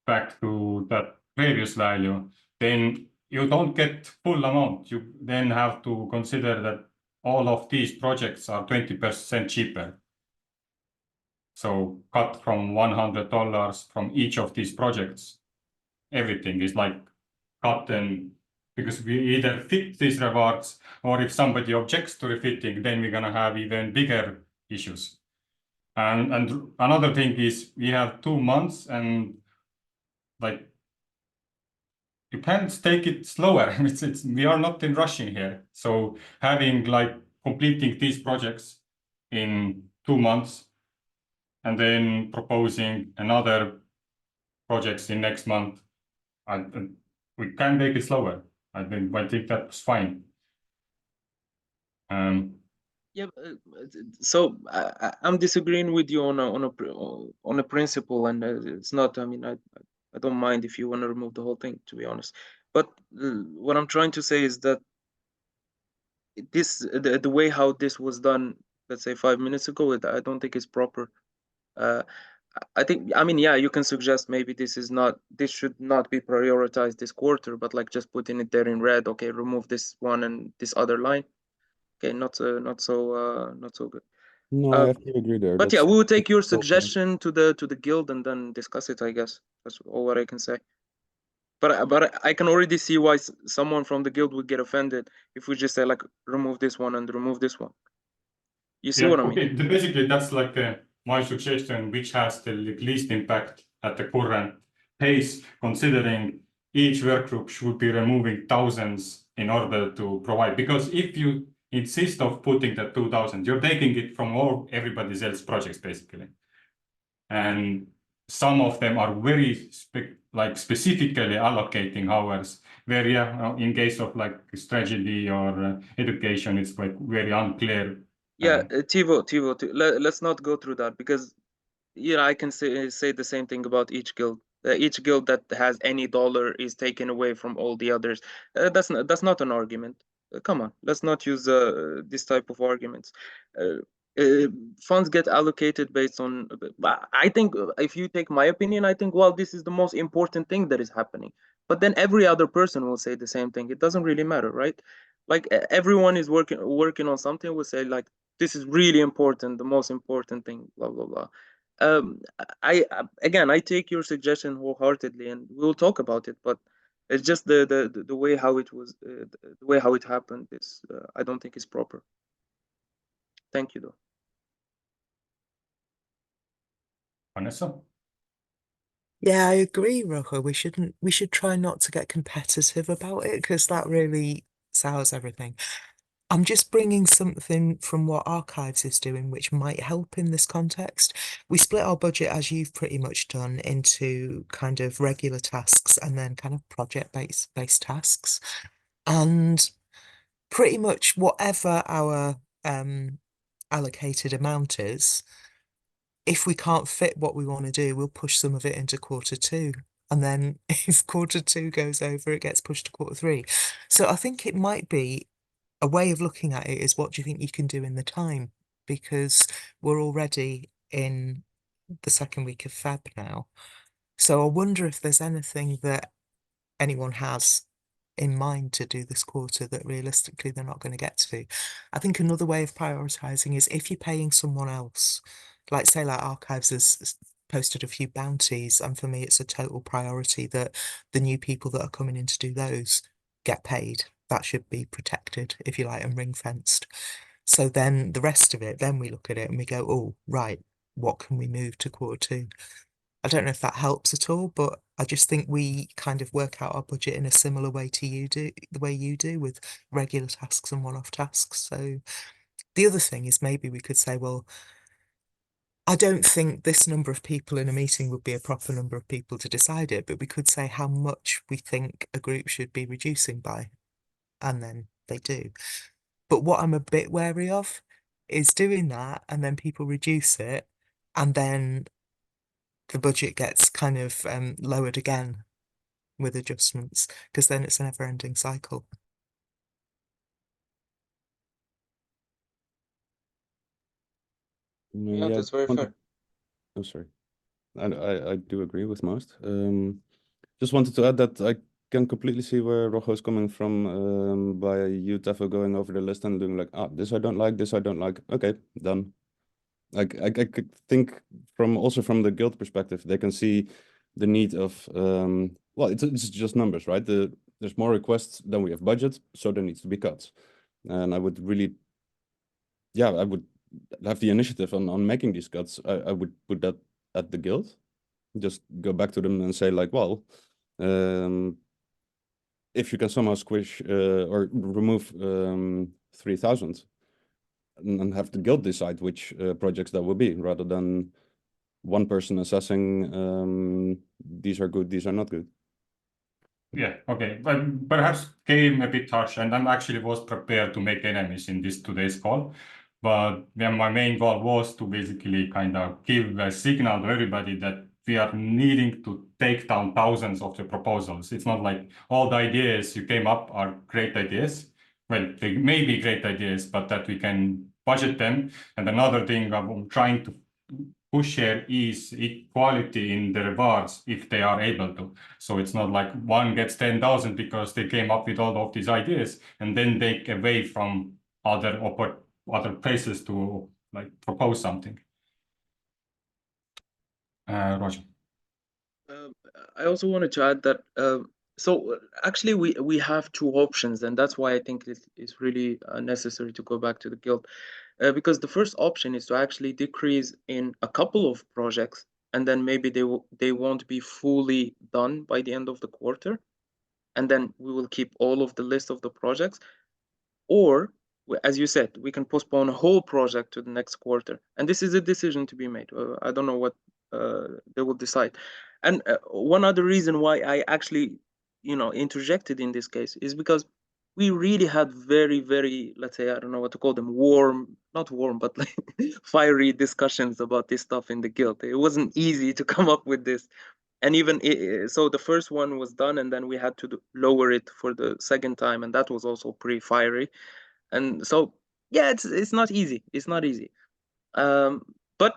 back to that previous value, then you don't get full amount. You then have to consider that all of these projects are 20% cheaper. So cut from $100 from each of these projects, everything is like cut, and because we either fit these rewards, or if somebody objects to refitting, then we're gonna have even bigger issues. And another thing is we have 2 months, and like you can't take it slower. We are not in rushing here. So having like completing these projects in 2 months and then proposing another projects in next month, we can make it slower. I think that's fine. Yeah, so I'm disagreeing with you on a principle, and it's not. I mean, I don't mind if you want to remove the whole thing, to be honest. But what I'm trying to say is that the way how this was done, let's say 5 minutes ago, I don't think it's proper. I think, I mean, yeah, you can suggest maybe this should not be prioritized this quarter, but like just putting it there in red. Okay, remove this one and this other line. Okay, not so good. No, I have to agree there. But yeah, we will take your that's okay. suggestion to the guild and then discuss it, I guess. That's all what I can say. But I can already see why someone from the guild would get offended if we just say like remove this one and remove this one. You see what I mean? Okay, basically that's like my suggestion, which has the least impact at the current pace, considering each workgroup should be removing thousands in order to provide. Because if you insist of putting the 2,000, you're taking it from everybody else's projects basically, and some of them are very specifically allocating hours. Where in case of like strategy or education, it's like very unclear. Yeah, Tevo, let's not go through that, because I can say the same thing about each guild. Each guild that has any dollar is taken away from all the others. That's not an argument. Come on, let's not use this type of arguments. Funds get allocated based on. I think if you take my opinion, I think, well, this is the most important thing that is happening. But then every other person will say the same thing. It doesn't really matter, right? Like everyone is working on something. Will say like, this is really important, the most important thing, blah blah blah. I take your suggestion wholeheartedly, and we'll talk about it. But it's just the way how it was, the way how it happened is I don't think is proper. Thank you, though. Vanessa? Yeah, I agree, Rojo. We should try not to get competitive about it, because that really sours everything. I'm just bringing something from what Archives is doing, which might help in this context. We split our budget, as you've pretty much done, into kind of regular tasks and then kind of project-based tasks. And pretty much whatever our allocated amount is, if we can't fit what we want to do, we'll push some of it into Q2. And then if Q2 goes over, it gets pushed to Q3. So I think it might be a way of looking at it is, what do you think you can do in the time? Because we're already in the second week of Feb now. So I wonder if there's anything that anyone has in mind to do this quarter that realistically they're not going to get to. I think another way of prioritizing is if you're paying someone else, like say like Archives has posted a few bounties, and for me it's a total priority that the new people that are coming in to do those get paid. That should be protected, if you like, and ring fenced. So then the rest of it, then we look at it and we go, oh, right, what can we move to Q2? I don't know if that helps at all, but I just think we kind of work out our budget in a similar way to you do, the way you do, with regular tasks and one-off tasks. So the other thing is maybe we could say, well, I don't think this number of people in a meeting would be a proper number of people to decide it, but we could say how much we think a group should be reducing by, and then they do. But what I'm a bit wary of is doing that and then people reduce it and then the budget gets kind of lowered again with adjustments, because then it's a never-ending cycle. Yeah, that's very fair. I'm sorry. I do agree with most. Just wanted to add that I can completely see where Rojo is coming from, by you, Tevo, going over the list and doing like, this I don't like, this I don't like. Okay, done. Like I could think also from the guild perspective, they can see the need of well, it's just numbers, right? There's more requests than we have budget, so there needs to be cuts. And I would really, yeah, I would have the initiative on making these cuts. I would put that at the guild. Just go back to them and say like, well, if you can somehow squish or remove 3,000 and have the guild decide which projects that will be, rather than one person assessing these are good, these are not good. Yeah, okay, but perhaps came a bit harsh, and I'm actually was prepared to make enemies in this today's call. But yeah, my main goal was to basically kind of give a signal to everybody that we are needing to take down thousands of the proposals. It's not like all the ideas you came up are great ideas. Well, they may be great ideas, but that we can budget them. And another thing I'm trying to push here is equality in the rewards if they are able to. So it's not like one gets 10,000 because they came up with all of these ideas and then take away from other places to like propose something. Roger. I also wanted to add that so actually we have two options, and that's why I think it's really necessary to go back to the guild, because the first option is to actually decrease in a couple of projects, and then maybe they won't be fully done by the end of the quarter, and then we will keep all of the list of the projects, or as you said, we can postpone a whole project to the next quarter, and this is a decision to be made. I don't know what they will decide. And one other reason why I actually, interjected in this case is because we really had very, very, let's say, I don't know what to call them, not warm, but like fiery discussions about this stuff in the guild. It wasn't easy to come up with this. And even so, the first one was done, and then we had to lower it for the second time, and that was also pretty fiery. And so, yeah, it's not easy. It's not easy. But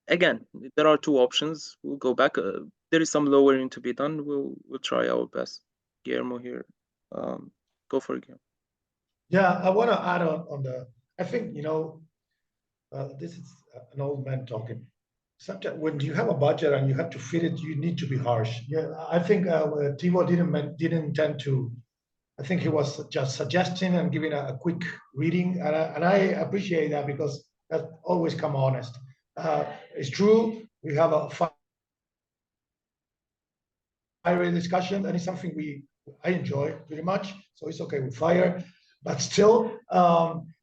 again, there are two options. We'll go back. There is some lowering to be done. We'll try our best. Guillermo here. Go for it, Guillermo. Yeah, I want to add on the. I think this is an old man talking. Sometimes when you have a budget and you have to fit it, you need to be harsh. Yeah, I think Tevo didn't intend to. I think he was just suggesting and giving a quick reading, and I appreciate that, because that always come honest. It's true, we have a fiery discussion, and it's something I enjoy very much, so it's okay with fire. but still,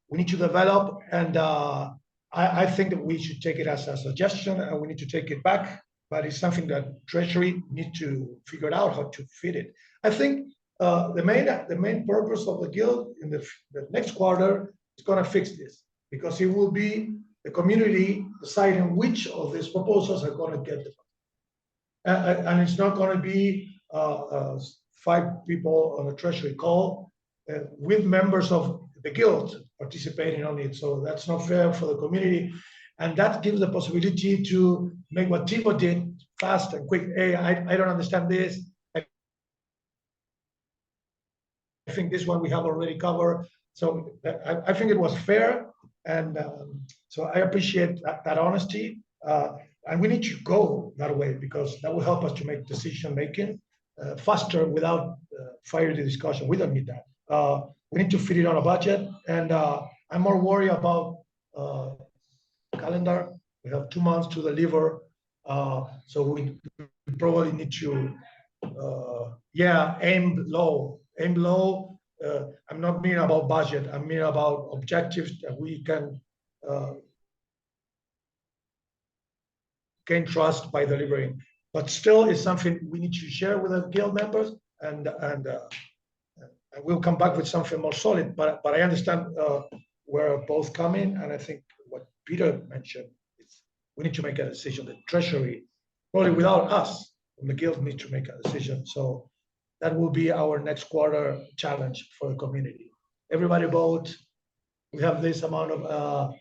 we need to develop, and I think that we should take it as a suggestion, and we need to take it back, but it's something that Treasury needs to figure out how to fit it. I think the main purpose of the guild in the next quarter is going to fix this, because it will be the community deciding which of these proposals are going to get the money. And it's not going to be 5 people on a Treasury call with members of the guild participating on it. So that's not fair for the community. And that gives the possibility to make what Tevo did fast and quick. Hey, I don't understand this. I think this one we have already covered. So I think it was fair. And so I appreciate that honesty. And we need to go that way, because that will help us to make decision making faster without fire the discussion. We don't need that. We need to fit it on a budget. And I'm more worried about calendar. We have 2 months to deliver. So we probably need to, aim low. Aim low. I'm not mean about budget. I mean about objectives that we can gain trust by delivering. But still, is something we need to share with the guild members, and we'll come back with something more solid. But I understand where both come in, and I think what Peter mentioned is we need to make a decision. The Treasury, probably without us, the guild need to make a decision. So that will be our next quarter challenge for the community. Everybody vote. We have this amount of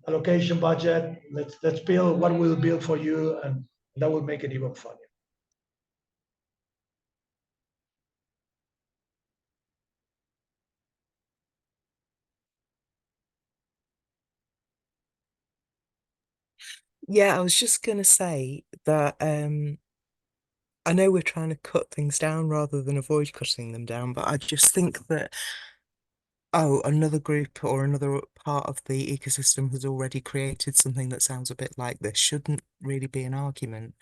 allocation budget. Let's build what we'll build for you, and that will make it even funnier. Yeah, I was just going to say that I know we're trying to cut things down rather than avoid cutting them down, but I just think that, another group or another part of the ecosystem has already created something that sounds a bit like this. Shouldn't really be an argument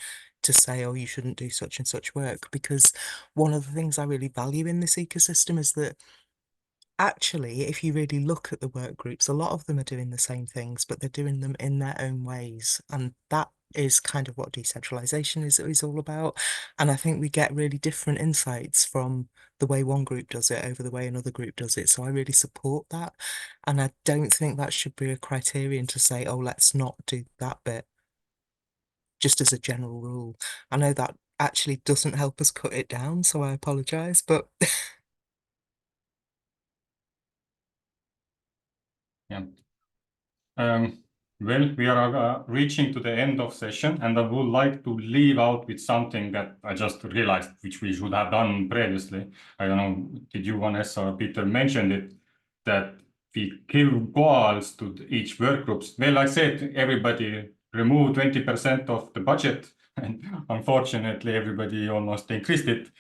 to say, oh, you shouldn't do such and such work, because one of the things I really value in this ecosystem is that actually, if you really look at the work groups, a lot of them are doing the same things, but they're doing them in their own ways. And that is kind of what decentralization is all about. And I think we get really different insights from the way one group does it over the way another group does it. So I really support that. And I don't think that should be a criterion to say, oh, let's not do that bit, just as a general rule. I know that actually doesn't help us cut it down, so I apologize, but Yeah. Well, we are reaching to the end of session, and I would like to leave out with something that I just realized, which we should have done previously. I don't know, did you, Vanessa or Peter, mentioned it, that we give goals to each work groups. Well, I said everybody remove 20% of the budget, and unfortunately everybody almost increased it.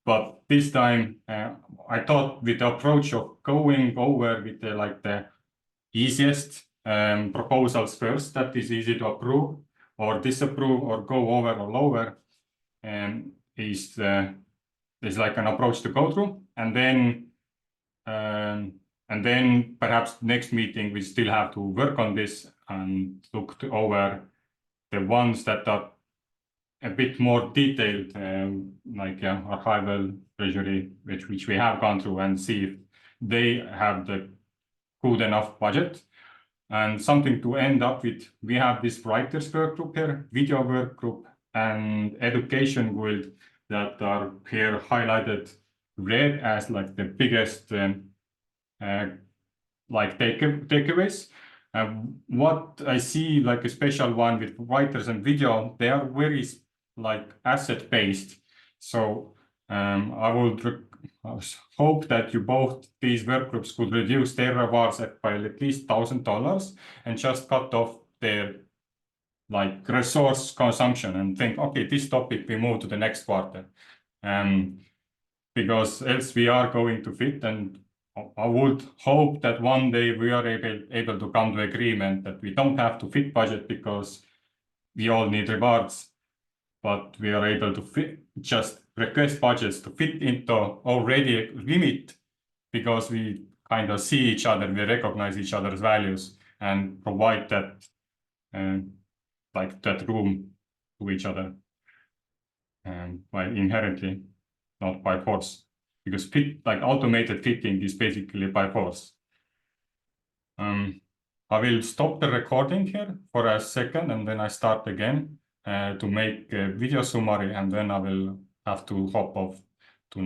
But this time, I thought with the approach of going over with the easiest proposals first, that is easy to approve or disapprove or go over or lower, is like an approach to go through, and then perhaps next meeting we still have to work on this and look over the ones that are a bit more detailed, like archival, treasury, which we have gone through, and see if they have the good enough budget. And something to end up with, we have this writers work group here, video work group, and education guild that are here highlighted red as like the biggest takeaways. What I see like a special one with writers and video, they are very like asset based. So I would hope that you both these work groups could reduce their rewards by at least $1,000 and just cut off their like resource consumption and think, okay, this topic we move to the next quarter, because else we are going to fit. And I would hope that one day we are able to come to agreement that we don't have to fit budget because we all need rewards, but we are able to fit, just request budgets to fit into already limit because we kind of see each other, we recognize each other's values and provide that like that room to each other, by inherently, not by force, because like automated fitting is basically by force. I will stop the recording here for a second and then I start again to make a video summary, and then I will have to hop off